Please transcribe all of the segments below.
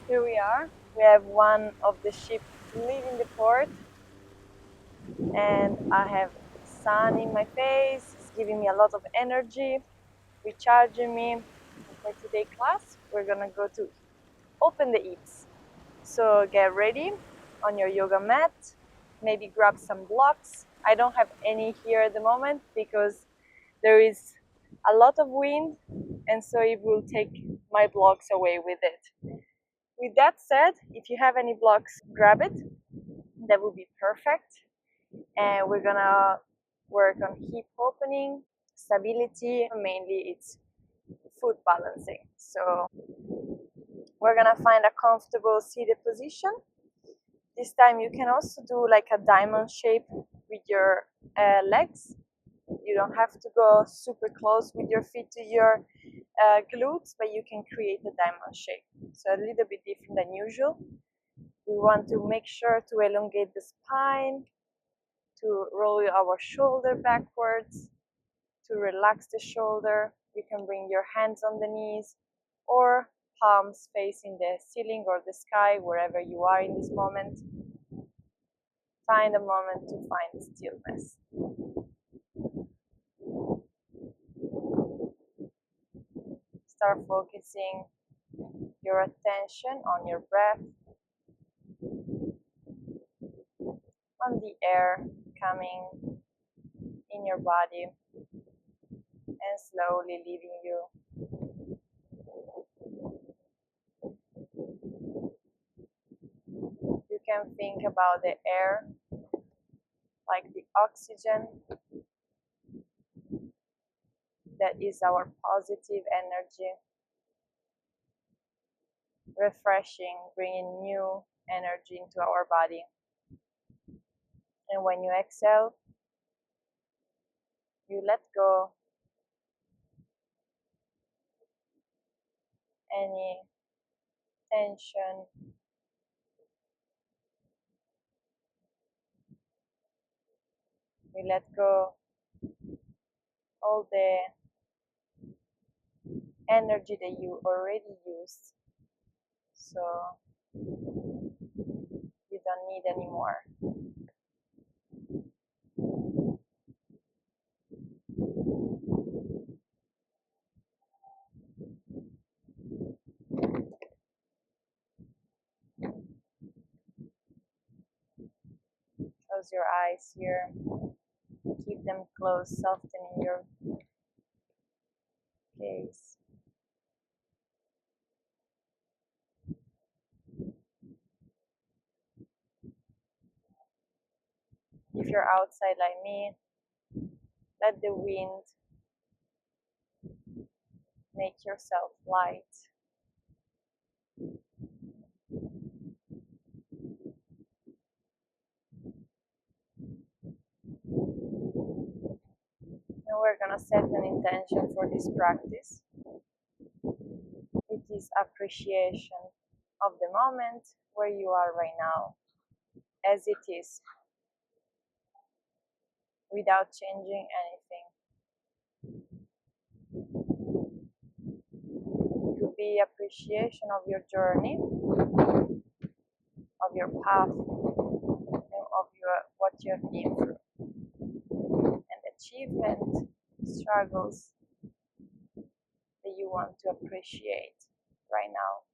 Here we are. We have one of the ships leaving the port, and I have sun in my face. It's giving me a lot of energy, recharging me. For today's class, we're gonna go to open the hips. So get ready on your yoga mat. Maybe grab some blocks. I don't have any here at the moment because there is a lot of wind, and so it will take my blocks away with it. With that said, if you have any blocks, grab it. That would be perfect. And we're gonna work on hip opening, stability. Mainly, it's foot balancing. So we're gonna find a comfortable seated position. This time you can also do like a diamond shape with your legs. You don't have to go super close with your feet to your glutes, but you can create a diamond shape. So a little bit different than usual. We want to make sure to elongate the spine, to roll our shoulder backwards, to relax the shoulder. You can bring your hands on the knees or palms facing the ceiling or the sky, wherever you are in this moment. Find a moment to find stillness. Start focusing your attention on your breath, on the air coming in your body and slowly leaving you. You can think about the air like the oxygen that is our positive energy, refreshing, bringing new energy into our body. And when you exhale, you let go any tension, you let go all the energy that you already used, so you don't need anymore. Close your eyes here, keep them closed, softening your gaze. If you're outside like me, let the wind make yourself light. And we're gonna set an intention for this practice. It is appreciation of the moment where you are right now, as it is, without changing anything. It could be appreciation of your journey, of your path, and of what you have been through, and achievement, struggles that you want to appreciate right now.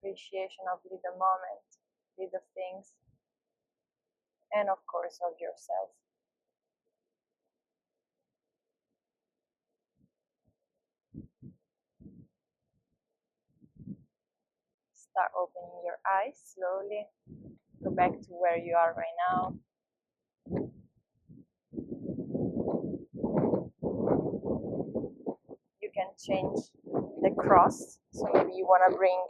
Appreciation of little moments, little things, and of course of yourself. Start opening your eyes slowly. Go back to where you are right now. You can change the cross. So maybe you want to bring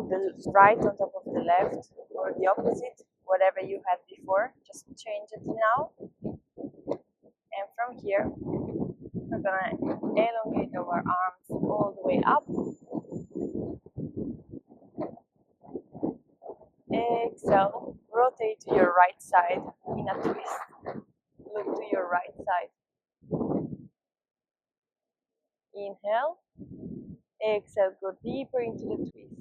the right on top of the left or the opposite, whatever you had before. Just change it now. And from here, we're gonna elongate our arms all the way up. Exhale, rotate to your right side in a twist. Look to your right side. Inhale. Exhale, go deeper into the twist.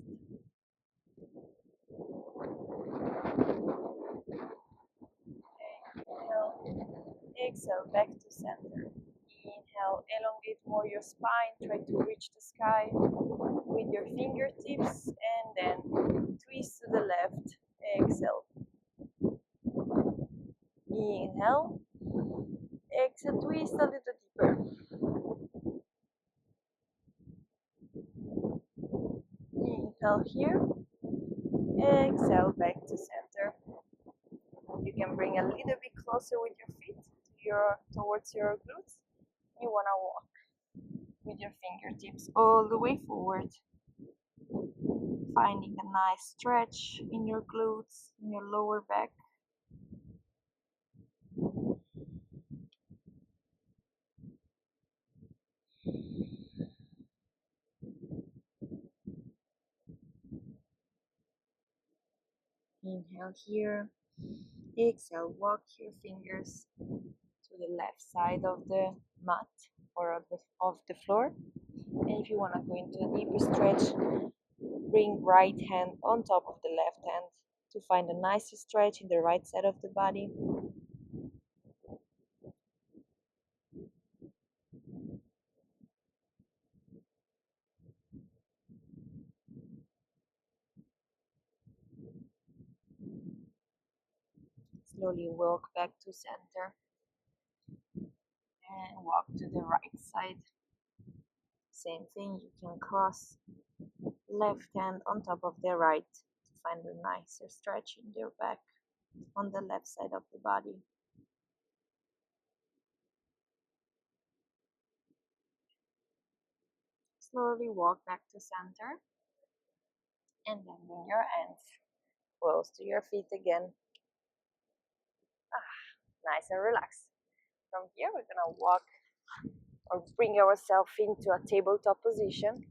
Inhale. Exhale, back to center. Inhale, elongate more your spine. Try to reach the sky with your fingertips and then twist to the left. Exhale. Inhale. Exhale, twist a little deeper. Inhale here. Exhale, back to center. You can bring a little bit closer with your feet towards your glutes. You want to walk with your fingertips all the way forward, finding a nice stretch in your glutes, in your lower back. Inhale here. Exhale, walk your fingers to the left side of the mat or of the floor. And if you want to go into a deeper stretch, bring right hand on top of the left hand to find a nice stretch in the right side of the body. Slowly walk back to center and walk to the right side. Same thing, you can cross left hand on top of the right to find a nicer stretch in your back on the left side of the body. Slowly walk back to center and then bring your hands close to your feet again. Nice and relaxed. From here, we're gonna walk or bring ourselves into a tabletop position.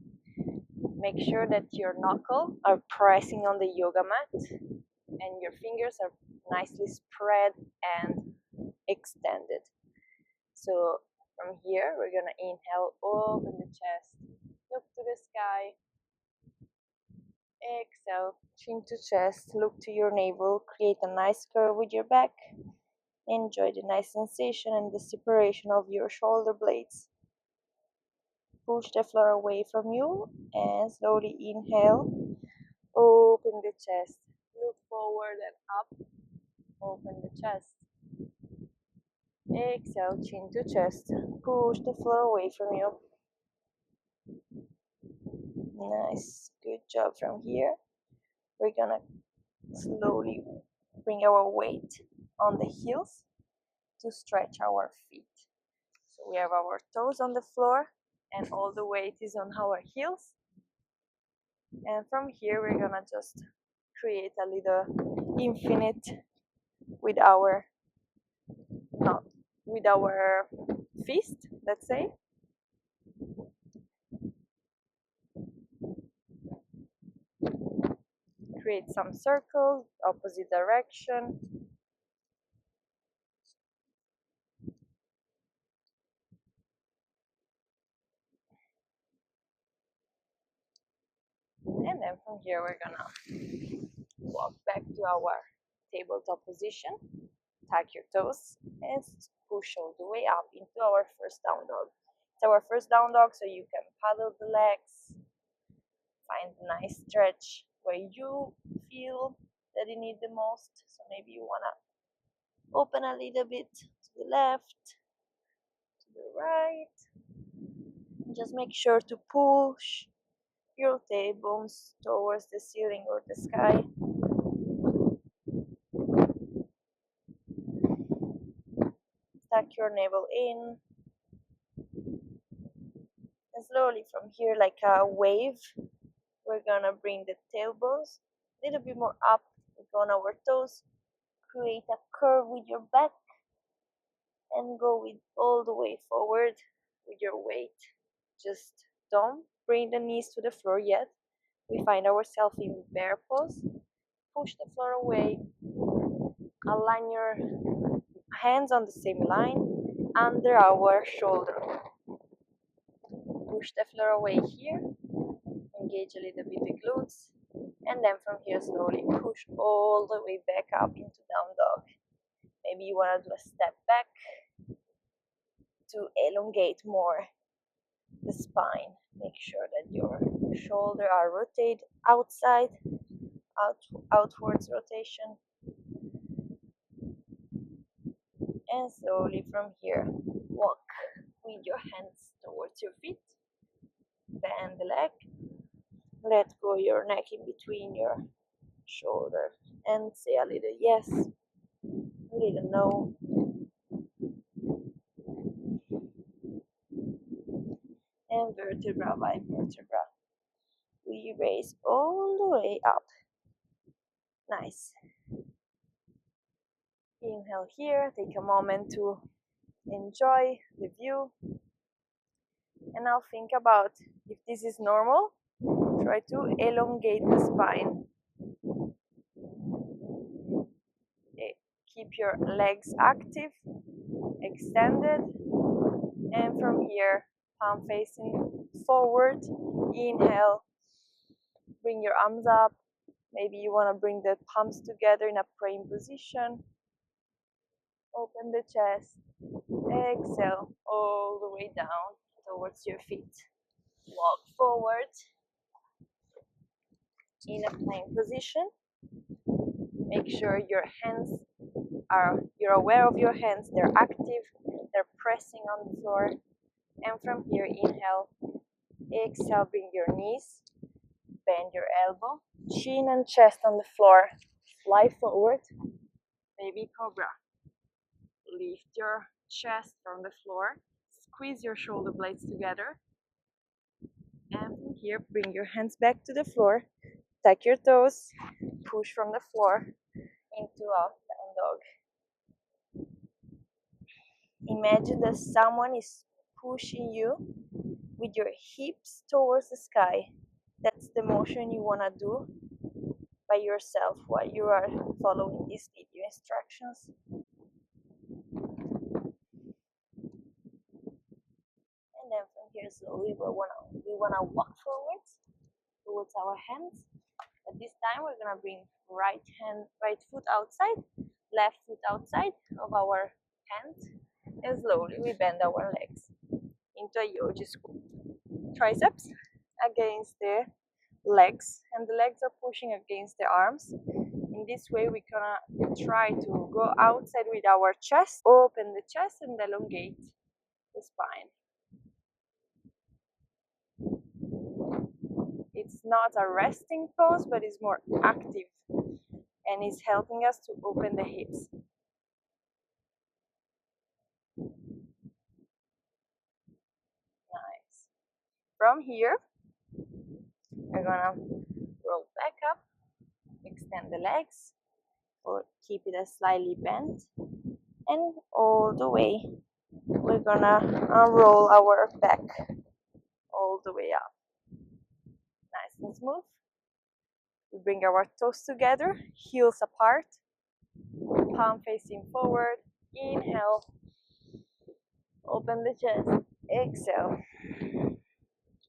Make sure that your knuckles are pressing on the yoga mat and your fingers are nicely spread and extended. So from here, we're gonna inhale, open the chest, look to the sky. Exhale, chin to chest, look to your navel, create a nice curve with your back. Enjoy the nice sensation and the separation of your shoulder blades. Push the floor away from you and slowly inhale. Open the chest. Look forward and up. Open the chest. Exhale, chin to chest. Push the floor away from you. Nice. Good job from here. We're gonna slowly bring our weight on the heels to stretch our feet. So we have our toes on the floor and all the weight is on our heels. And from here, we're gonna just create a little infinite with our fist, let's say. Create some circles, opposite direction. And then from here, we're gonna walk back to our tabletop position. Tuck your toes and push all the way up into our first down dog. It's our first down dog, so you can paddle the legs, find a nice stretch where you feel that you need the most. So maybe you wanna open a little bit to the left, to the right. Just make sure to push your tailbones towards the ceiling or the sky. Tuck your navel in. And slowly from here, like a wave, we're gonna bring the tailbones a little bit more up on our toes. Create a curve with your back and go with all the way forward with your weight. Just don't bring the knees to the floor yet. We find ourselves in bear pose. Push the floor away. Align your hands on the same line under our shoulder. push the floor away here, engage a little bit the glutes, and then from here slowly push all the way back up into down dog. Maybe you want to do a step back to elongate more the spine. Make sure that your shoulders are rotated outside, outwards rotation. And slowly from here, walk with your hands towards your feet. Bend the leg. Let go your neck in between your shoulder. And say a little yes, a little no. And vertebra by vertebra, we raise all the way up. Nice. Inhale here, take a moment to enjoy the view. And now think about if this is normal, try to elongate the spine. Keep your legs active, extended, and from here, palm facing forward. Inhale, bring your arms up. Maybe you want to bring the palms together in a praying position. Open the chest. Exhale all the way down towards your feet. Walk forward in a plank position. Make sure your hands you're aware of your hands, they're active, they're pressing on the floor. And from here, inhale, exhale, bring your knees, bend your elbow, chin and chest on the floor, fly forward, baby cobra. Lift your chest from the floor, squeeze your shoulder blades together, and from here, bring your hands back to the floor, tuck your toes, push from the floor into a down dog. Imagine that someone is pushing you with your hips towards the sky. That's the motion you want to do by yourself while you are following these video instructions. And then from here slowly we wanna walk forwards towards our hands. But this time we're gonna bring right foot outside, left foot outside of our hands, and slowly we bend our legs into a yogi squat. Triceps against the legs, and the legs are pushing against the arms. In this way we're gonna try to go outside with our chest, open the chest and elongate the spine. It's not a resting pose, but it's more active and it's helping us to open the hips. Nice. From here, we're gonna roll back up, extend the legs, or keep it as slightly bent, and all the way, we're gonna roll our back all the way up. Nice and smooth. We bring our toes together, heels apart, palm facing forward. Inhale, open the chest. Exhale,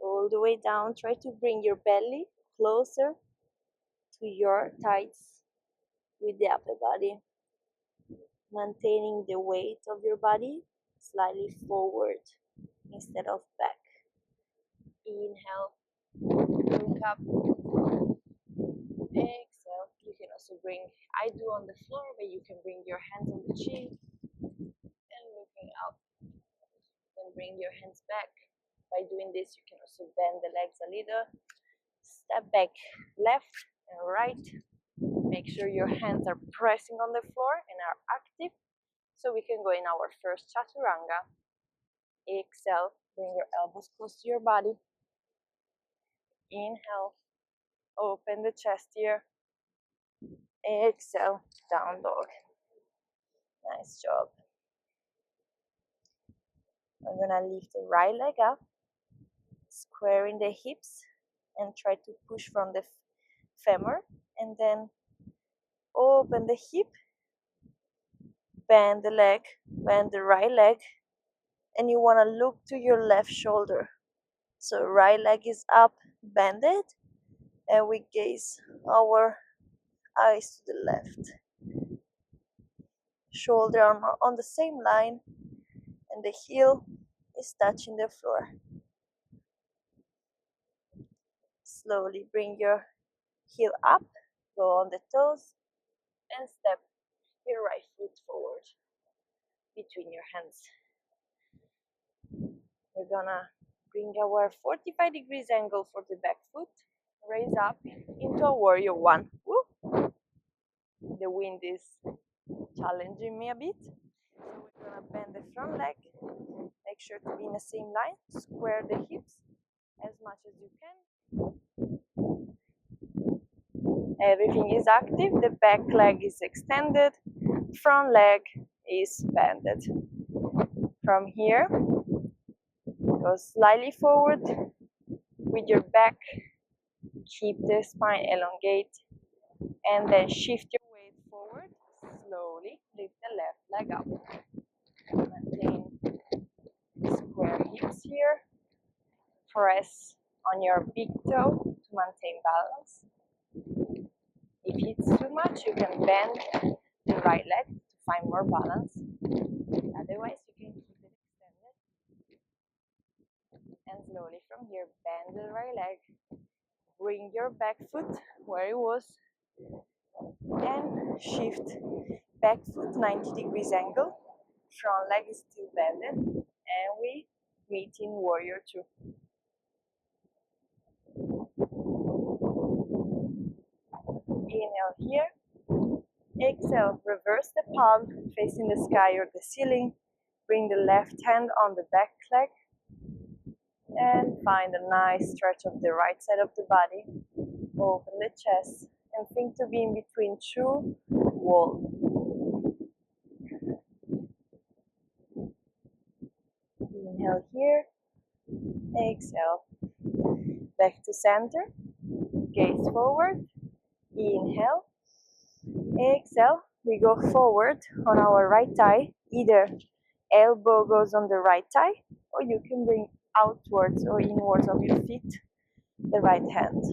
all the way down. Try to bring your belly closer to your thighs with the upper body, maintaining the weight of your body slightly forward instead of back. Inhale, look up. Exhale. You can also I do on the floor, but you can bring your hands on the chin and looking up. Then bring your hands back. By doing this, you can also bend the legs a little. Step back left and right. Make sure your hands are pressing on the floor and are active. So we can go in our first chaturanga. Exhale, bring your elbows close to your body. Inhale, open the chest here. Exhale, down dog. Nice job. I'm gonna lift the right leg up, squaring the hips, and try to push from the femur, and then open the hip, bend the leg, bend the right leg, and you wanna look to your left shoulder. So right leg is up, bended, and we gaze our eyes to the left. Shoulder are on the same line, and the heel is touching the floor. Slowly bring your heel up, go on the toes, and step your right foot forward between your hands. We're gonna bring our 45 degrees angle for the back foot, raise up into a warrior one. Woo! The wind is challenging me a bit. So we're gonna bend the front leg, make sure to be in the same line, square the hips as much as you can. Everything is active, the back leg is extended, front leg is bended. From here, go slightly forward with your back, keep the spine elongate, and then shift your weight forward, slowly lift the left leg up. Maintain square hips here, press on your big toe to maintain balance. If it's too much, you can bend the right leg to find more balance. Otherwise, you can keep it extended. And slowly from here, bend the right leg. Bring your back foot where it was. And shift back foot 90 degrees angle. Front leg is still bended. And we meet in warrior two. Inhale here. Exhale, reverse the palm facing the sky or the ceiling. Bring the left hand on the back leg and find a nice stretch of the right side of the body. Open the chest and think to be in between two walls. Inhale here. Exhale. Back to center. Gaze forward. Inhale. Exhale. We go forward on our right thigh. Either elbow goes on the right thigh, or you can bring outwards or inwards of your feet the right hand.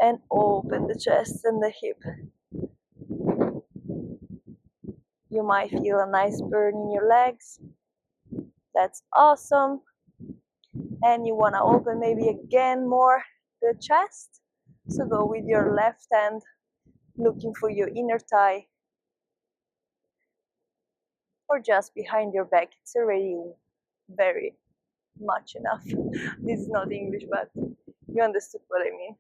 And open the chest and the hip. You might feel a nice burn in your legs. That's awesome. And you want to open maybe again more the chest. So go with your left hand looking for your inner thigh or just behind your back. It's already very much enough. This is not English, but you understood what I mean.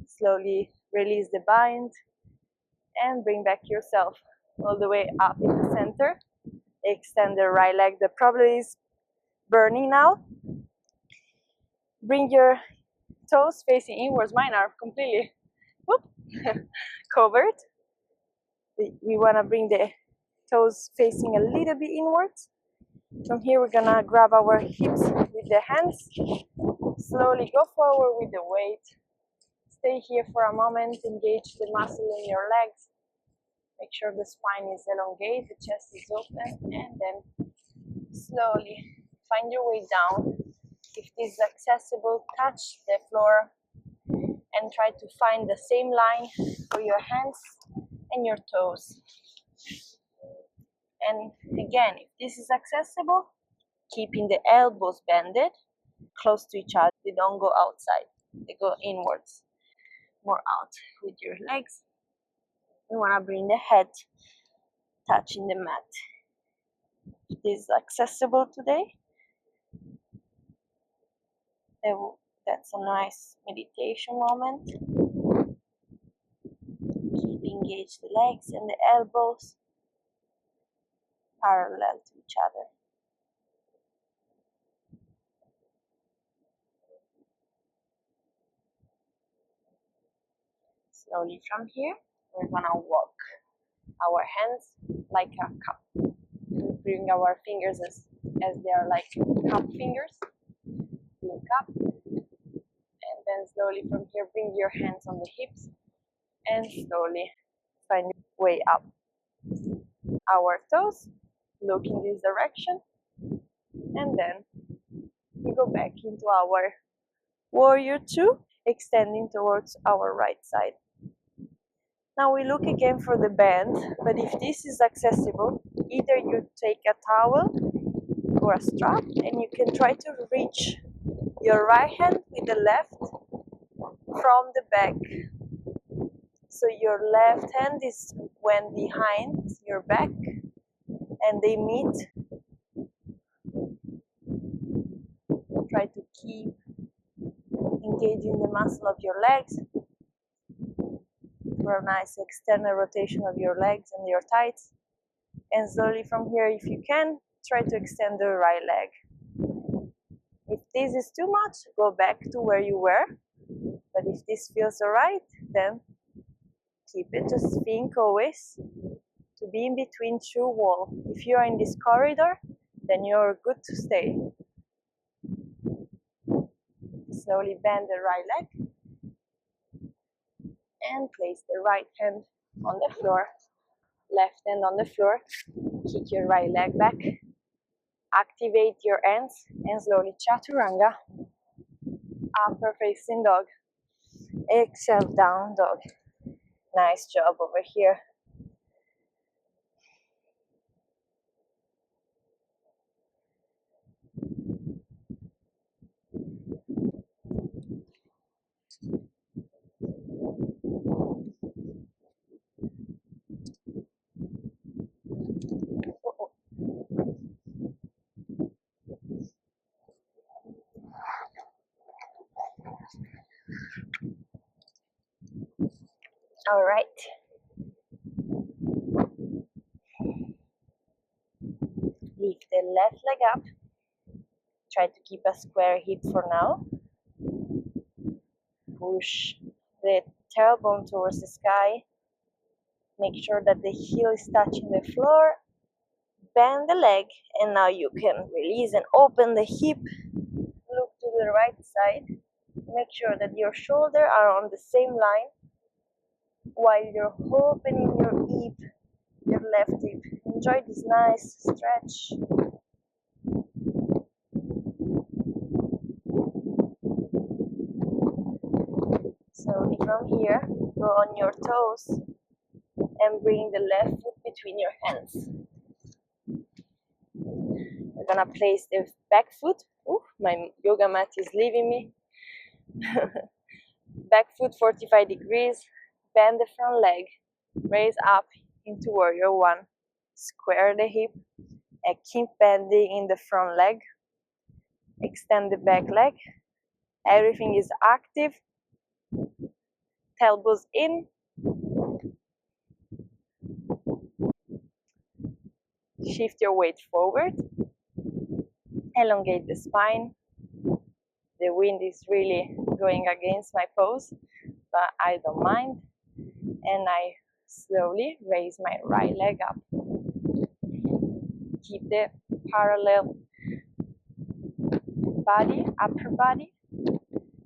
Slowly release the bind and bring back yourself all the way up in the center. Extend the right leg that probably is burning now. Bring your toes facing inwards. Mine are completely covered. We want to bring the toes facing a little bit inwards. From here, we're gonna grab our hips with the hands. Slowly go forward with the weight. Stay here for a moment. Engage the muscle in your legs. Make sure the spine is elongate, the chest is open, and then slowly find your way down. If it is accessible, touch the floor and try to find the same line for your hands and your toes. And again, if this is accessible, keeping the elbows bended close to each other. They don't go outside, they go inwards, more out with your legs. You want to bring the head touching the mat. If this is accessible today, that's a nice meditation moment. Keep engaged the legs and the elbows parallel to each other. Slowly from here, we're gonna walk our hands like a cup. We bring our fingers as they are like cup fingers. Look up, and then slowly from here, bring your hands on the hips, and slowly find your way up. Our toes look in this direction, and then we go back into our warrior two, extending towards our right side. Now we look again for the band, but if this is accessible, either you take a towel or a strap and you can try to reach your right hand with the left from the back. So your left hand is when behind your back and they meet. Try to keep engaging the muscle of your legs for a nice external rotation of your legs and your thighs. And slowly from here, if you can, try to extend the right leg. If this is too much, go back to where you were. But if this feels alright, then keep it. Just think always to be in between two walls. If you are in this corridor, then you're good to stay. Slowly bend the right leg and place the right hand on the floor, left hand on the floor. Kick your right leg back. Activate your hands and slowly chaturanga. Upper facing dog. Exhale, down dog. Nice job over here. All right. Lift the left leg up. Try to keep a square hip for now. Push the tailbone towards the sky. Make sure that the heel is touching the floor. Bend the leg, and now you can release and open the hip. Look to the right side. Make sure that your shoulders are on the same line while you're opening your hip, your left hip. Enjoy this nice stretch. Slowly from here, go on your toes and bring the left foot between your hands. We're gonna place the back foot. Ooh, my yoga mat is leaving me. Back foot 45 degrees. Bend the front leg. Raise up into warrior one. Square the hip and keep bending in the front leg. Extend the back leg. Everything is active. Elbows in. Shift your weight forward. Elongate the spine. The wind is really going against my pose, but I don't mind. And I slowly raise my right leg up. Keep the parallel body, upper body.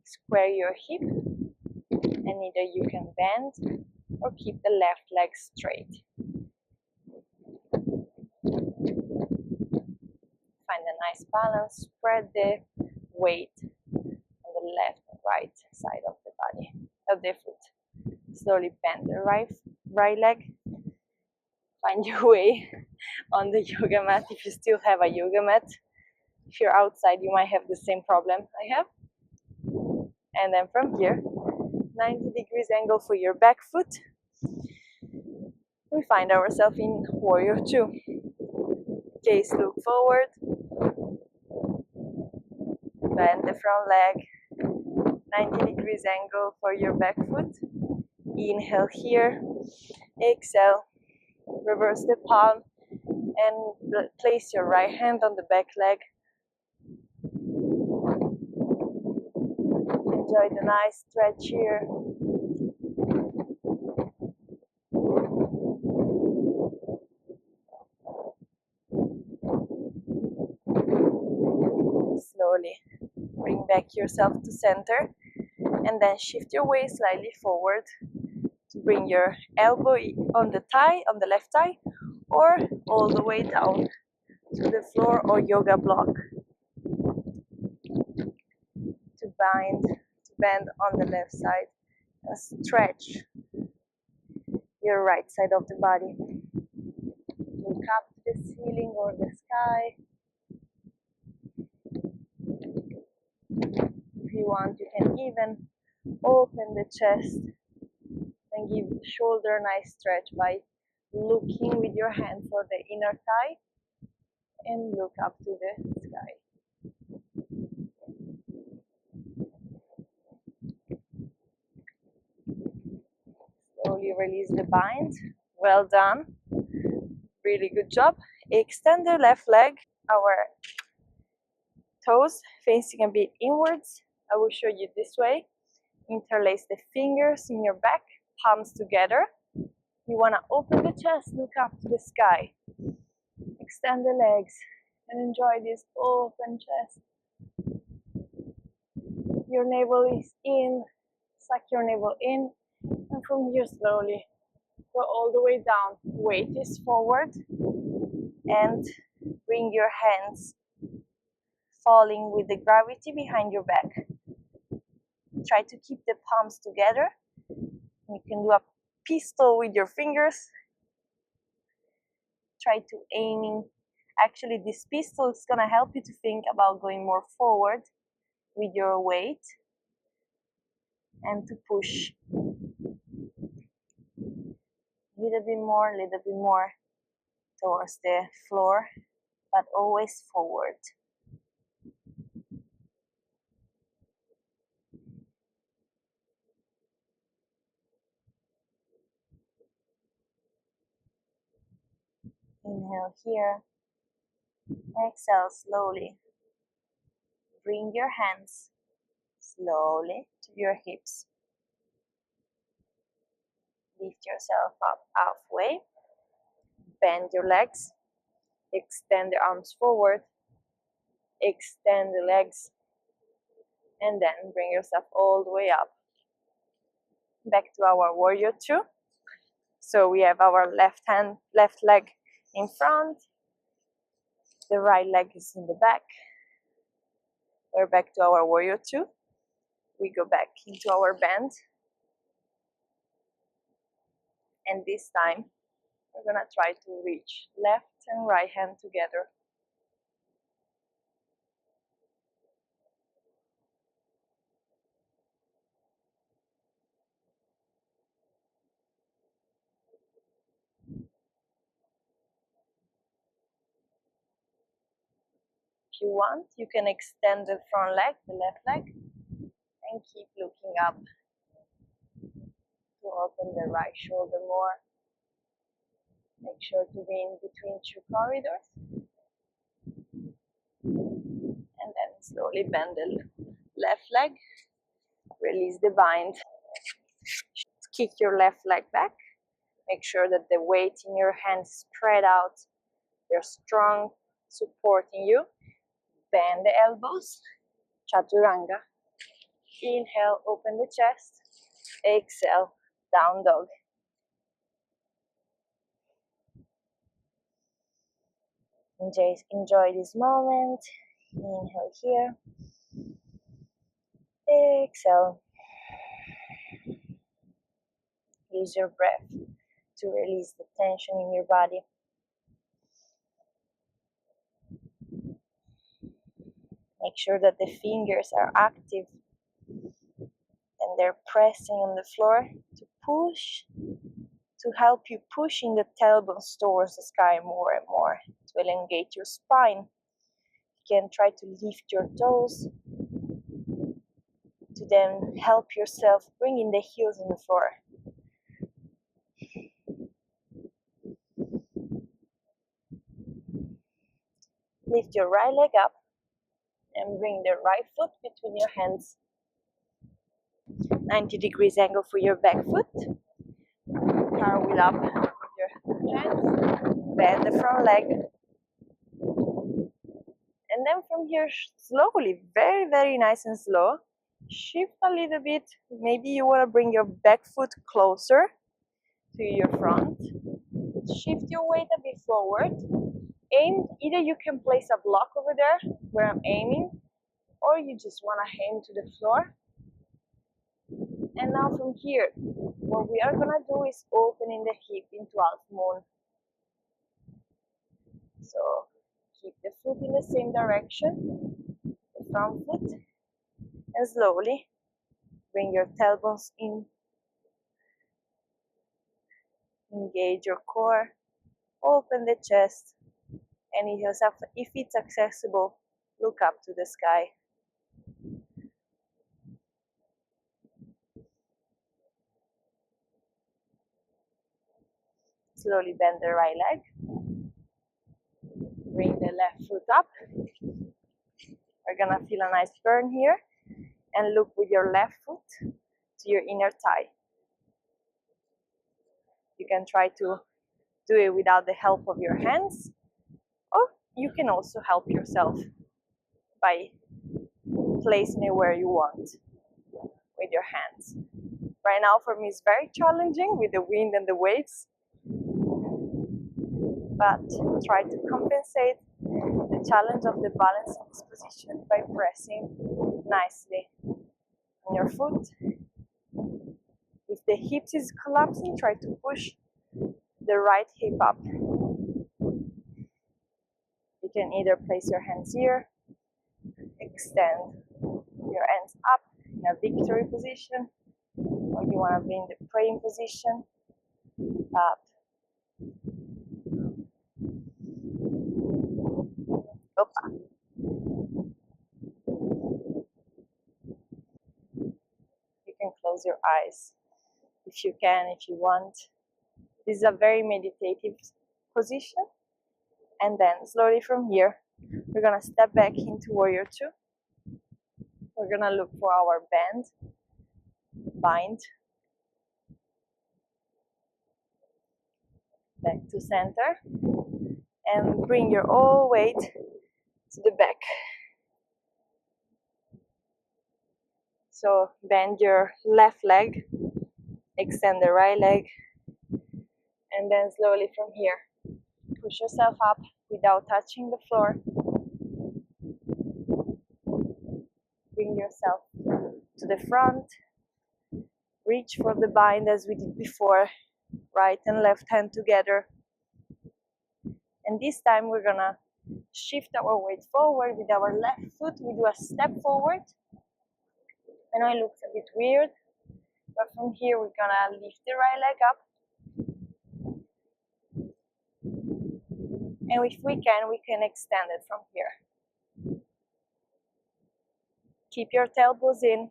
Square your hip, and either you can bend or keep the left leg straight. Find a nice balance. Spread the weight on the left and right side of the body, of the foot. Slowly bend the right leg. Find your way on the yoga mat if you still have a yoga mat. If you're outside, you might have the same problem I have. And then from here, 90 degrees angle for your back foot. We find ourselves in warrior two. Gaze look forward. Bend the front leg. 90 degrees angle for your back foot. Inhale here. Exhale. Reverse the palm and place your right hand on the back leg. Enjoy the nice stretch here. Slowly bring back yourself to center and then shift your weight slightly forward to bring your elbow on the thigh, on the left thigh, or all the way down to the floor or yoga block to bend on the left side and stretch your right side of the body. Look up to the ceiling or the sky. If you want, you can even open the chest and give the shoulder a nice stretch by looking with your hand for the inner thigh and look up to the sky. Slowly release the bind. Well done. Really good job. Extend the left leg. Our toes facing a bit inwards. I will show you this way. Interlace the fingers in your back, palms together. You want to open the chest, look up to the sky. Extend the legs and enjoy this open chest. Your navel is in. Suck your navel in. And from here slowly go all the way down. Weight is forward. And bring your hands falling with the gravity behind your back. Try to keep the palms together. You can do a pistol with your fingers. Try to aiming. Actually, this pistol is going to help you to think about going more forward with your weight and to push little bit more towards the floor, but always forward. Inhale here. Exhale slowly. Bring your hands slowly to your hips. Lift yourself up halfway. Bend your legs. Extend the arms forward. Extend the legs. And then bring yourself all the way up. Back to our warrior two. So we have our left leg in front. The right leg is in the back. We're back to our warrior two. We go back into our bend. And this time, we're gonna try to reach left and right hand together. If you want, you can extend the front leg, the left leg, and keep looking up to open the right shoulder more. Make sure to be in between two corridors. And then slowly bend the left leg. Release the bind. Kick your left leg back. Make sure that the weight in your hands spread out. They're strong, supporting you. Bend the elbows. Chaturanga. Inhale, open the chest. Exhale, down dog. Enjoy this moment. Inhale here. Exhale. Use your breath to release the tension in your body. Make sure that the fingers are active and they're pressing on the floor to push, to help you pushing the tailbones towards the sky more and more to elongate your spine. You can try to lift your toes to then help yourself bringing the heels on the floor. Lift your right leg up and bring the right foot between your hands. 90 degrees angle for your back foot. Cartwheel up with your hands. Bend the front leg. And then from here, slowly, very, very nice and slow, shift a little bit. Maybe you want to bring your back foot closer to your front. Shift your weight a bit forward. Aim, either you can place a block over there where I'm aiming, or you just want to aim to the floor. And now from here, what we are going to do is opening the hip into half moon. So keep the foot in the same direction, the front foot, and slowly bring your tailbones in. Engage your core, open the chest, and if it's accessible, look up to the sky. Slowly bend the right leg. Bring the left foot up. We're gonna feel a nice burn here. And look with your left foot to your inner thigh. You can try to do it without the help of your hands, or you can also help yourself by placing it where you want with your hands. Right now for me it's very challenging with the wind and the waves, but try to compensate the challenge of the balance in this position by pressing nicely on your foot. If the hips is collapsing, try to push the right hip up. You can either place your hands here, extend your hands up in a victory position, or you want to be in the praying position, up, up. You can close your eyes if you can, if you want. This is a very meditative position. And then slowly from here, we're gonna step back into warrior two. We're gonna look for our bend, bind, back to center, and bring your all weight to the back. So bend your left leg, extend the right leg, and then slowly from here, push yourself up without touching the floor. Bring yourself to the front. Reach for the bind as we did before, right and left hand together. And this time we're gonna shift our weight forward with our left foot. We do a step forward. I know it looks a bit weird, but from here we're gonna lift the right leg up. And if we can extend it from here. Keep your tailbones in.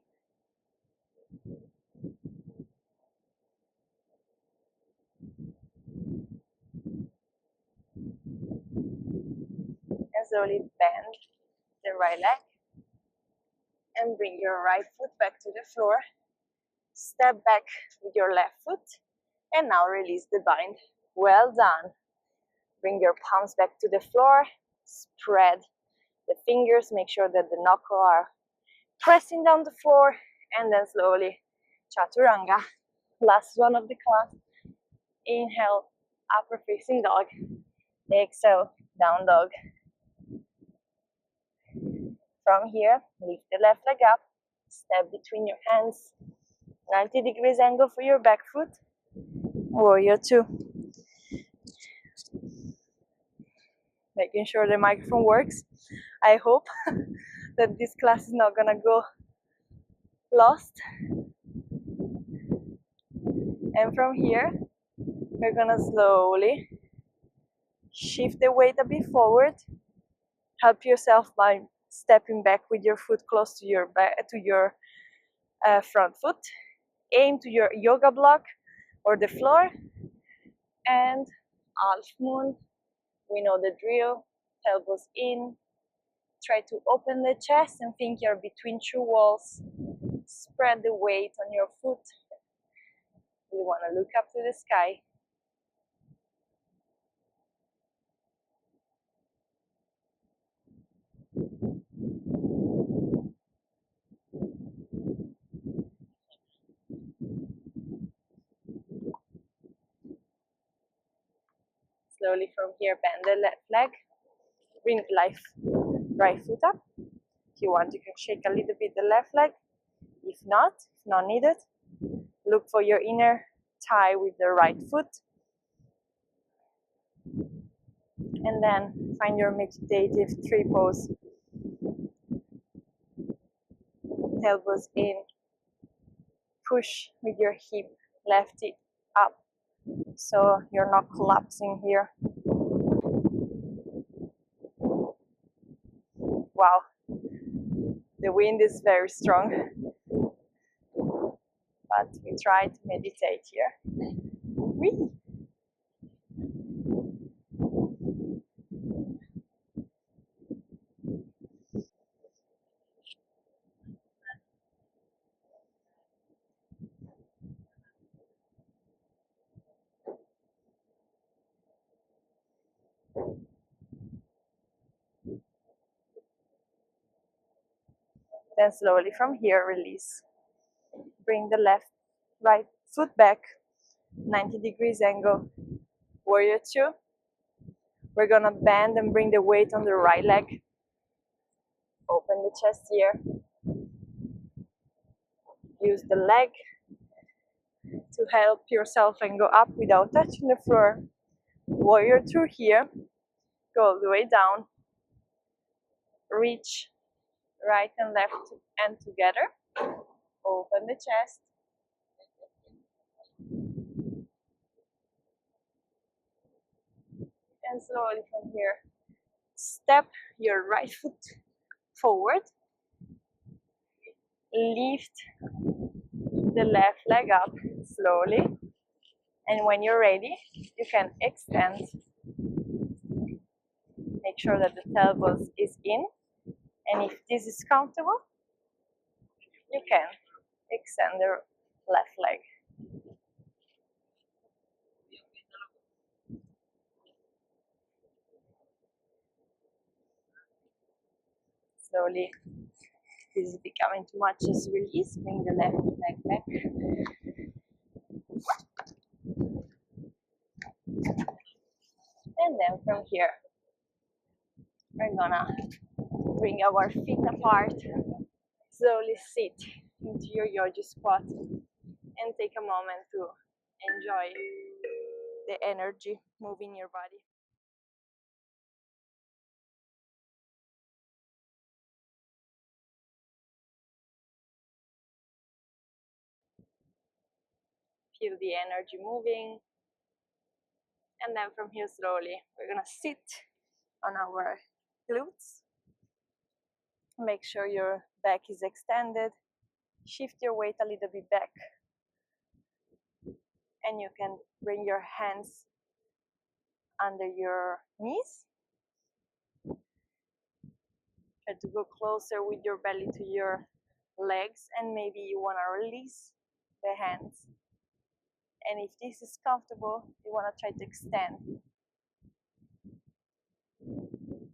And slowly bend the right leg. And bring your right foot back to the floor. Step back with your left foot. And now release the bind. Well done. Bring your palms back to the floor. Spread the fingers. Make sure that the knuckles are pressing down the floor. And then slowly chaturanga. Last one of the class. Inhale, upper facing dog. Exhale, down dog. From here, lift the left leg up. Step between your hands. 90 degrees angle for your back foot. Warrior two. Making sure the microphone works. I hope that this class is not gonna go lost. And from here, we're gonna slowly shift the weight a bit forward. Help yourself by stepping back with your foot close to your front foot. Aim to your yoga block or the floor. And half moon. We know the drill. Elbows in. Try to open the chest and think you're between two walls. Spread the weight on your foot. You want to look up to the sky. Slowly from here, bend the left leg. Bring right foot up. If you want, you can shake a little bit the left leg. If not needed, look for your inner thigh with the right foot. And then find your meditative tree pose. Elbows in. Push with your hip, left it up. So you're not collapsing here. Wow, the wind is very strong, but we try to meditate here. Whee! Then slowly from here, release. Bring the right foot back, 90 degrees angle. Warrior 2. We're gonna bend and bring the weight on the right leg. Open the chest here. Use the leg to help yourself and go up without touching the floor. Warrior 2 here. Go all the way down. Reach right and left hand together. Open the chest. And slowly from here, step your right foot forward. Lift the left leg up slowly. And when you're ready, you can extend. Make sure that the pelvis is in. And if this is comfortable, you can extend the left leg. Slowly, this is becoming too much, just release. Bring the left leg back. And then from here, we're gonna bring our feet apart. Slowly sit into your yogi squat and take a moment to enjoy the energy moving your body. Feel the energy moving. And then from here, slowly, we're gonna sit on our glutes. Make sure your back is extended. Shift your weight a little bit back. And you can bring your hands under your knees. Try to go closer with your belly to your legs, and maybe you want to release the hands. And if this is comfortable, you want to try to extend.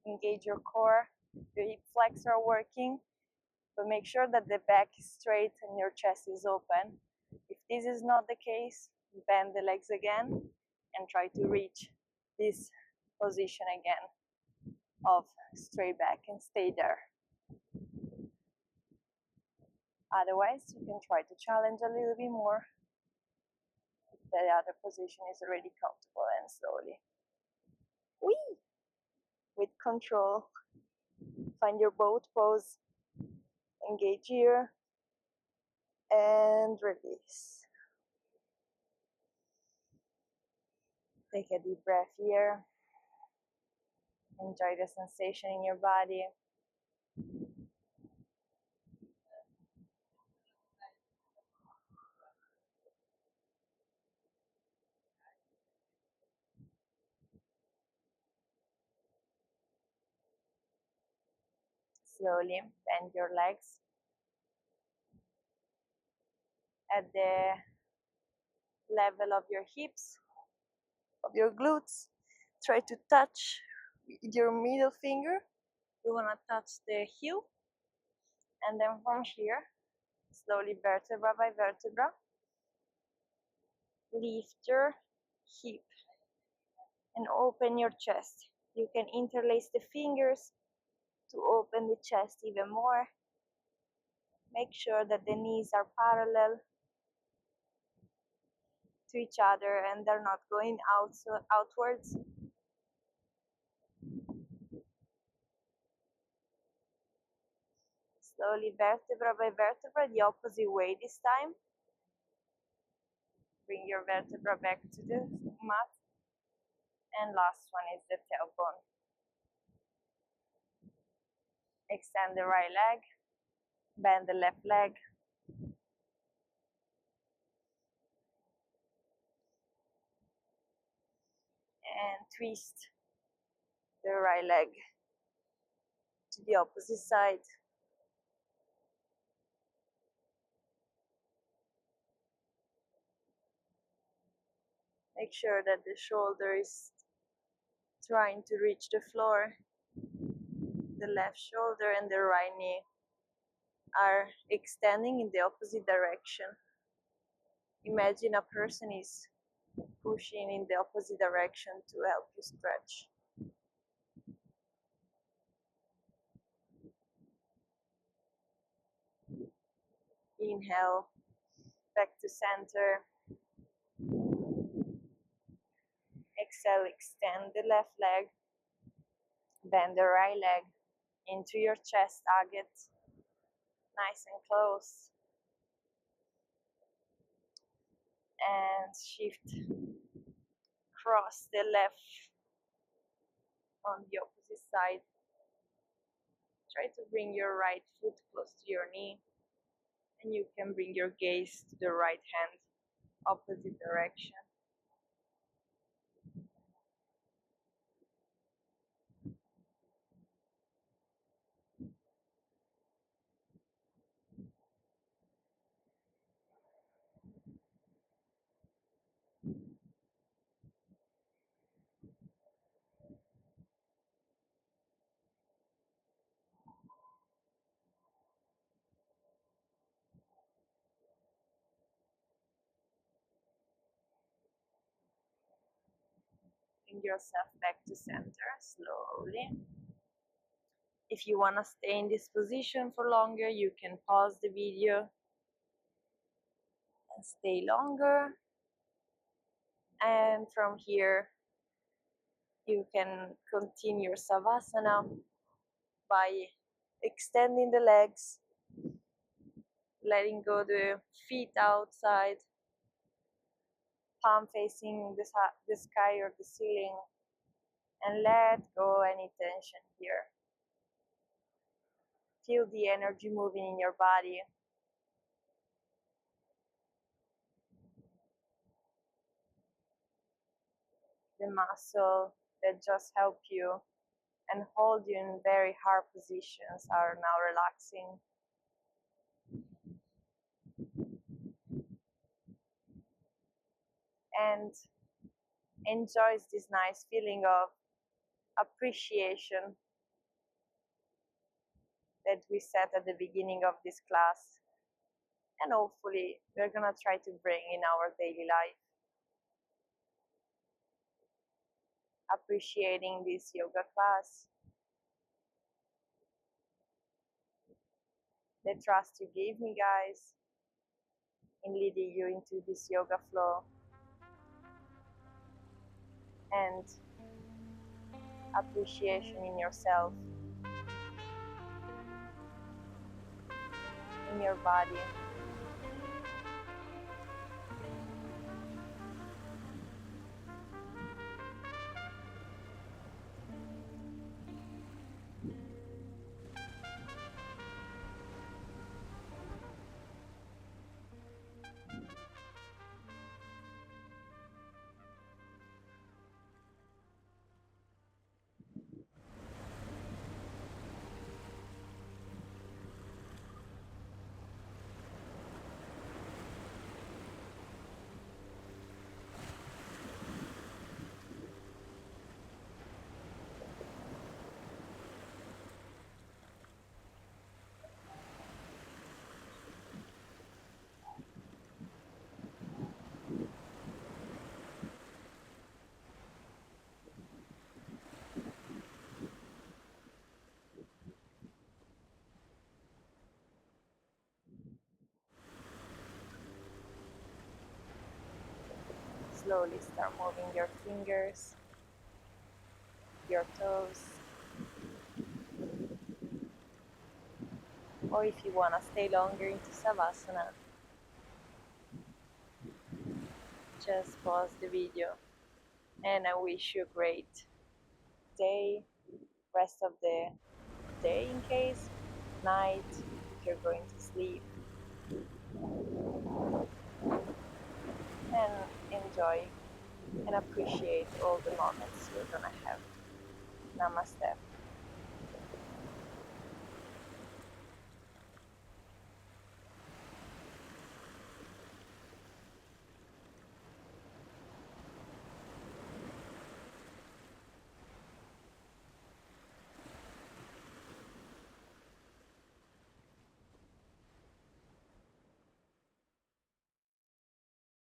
Engage your core, your hip flexors are working, but make sure that the back is straight and your chest is open. If this is not the case, bend the legs again and try to reach this position again of straight back and stay there. Otherwise, you can try to challenge a little bit more. The other position is already comfortable, and slowly. Whee! With control, find your boat pose, engage here, and release. Take a deep breath here. Enjoy the sensation in your body. Slowly bend your legs at the level of your hips, of your glutes. Try to touch with your middle finger. You want to touch the heel, and then from here, slowly vertebra by vertebra, lift your hip and open your chest. You can interlace the fingers to open the chest even more. Make sure that the knees are parallel to each other and they're not going outwards. Slowly, vertebra by vertebra, the opposite way this time. Bring your vertebra back to the mat. And last one is the tailbone. Extend the right leg, bend the left leg. And twist the right leg to the opposite side. Make sure that the shoulder is trying to reach the floor. The left shoulder and the right knee are extending in the opposite direction. Imagine a person is pushing in the opposite direction to help you stretch. Inhale, back to center. Exhale, extend the left leg. Bend the right leg into your chest agate. Nice and close. And shift. Cross the left on the opposite side. Try to bring your right foot close to your knee. And you can bring your gaze to the right hand, opposite direction. Bring yourself back to center slowly. If you want to stay in this position for longer, you can pause the video and stay longer. And from here, you can continue your savasana by extending the legs, letting go the feet outside, palm facing the sky or the ceiling, and let go any tension here. Feel the energy moving in your body. The muscle that just help you and hold you in very hard positions are now relaxing. And enjoys this nice feeling of appreciation that we set at the beginning of this class. And hopefully we're gonna try to bring in our daily life. Appreciating this yoga class, the trust you gave me, guys, in leading you into this yoga flow, and appreciation in yourself, in your body. slowly start moving your fingers, your toes, or if you want to stay longer into Savasana, just pause the video. And I wish you a great day, rest of the day in case, night, if you're going to sleep, and enjoy and appreciate all the moments you're gonna have. Namaste.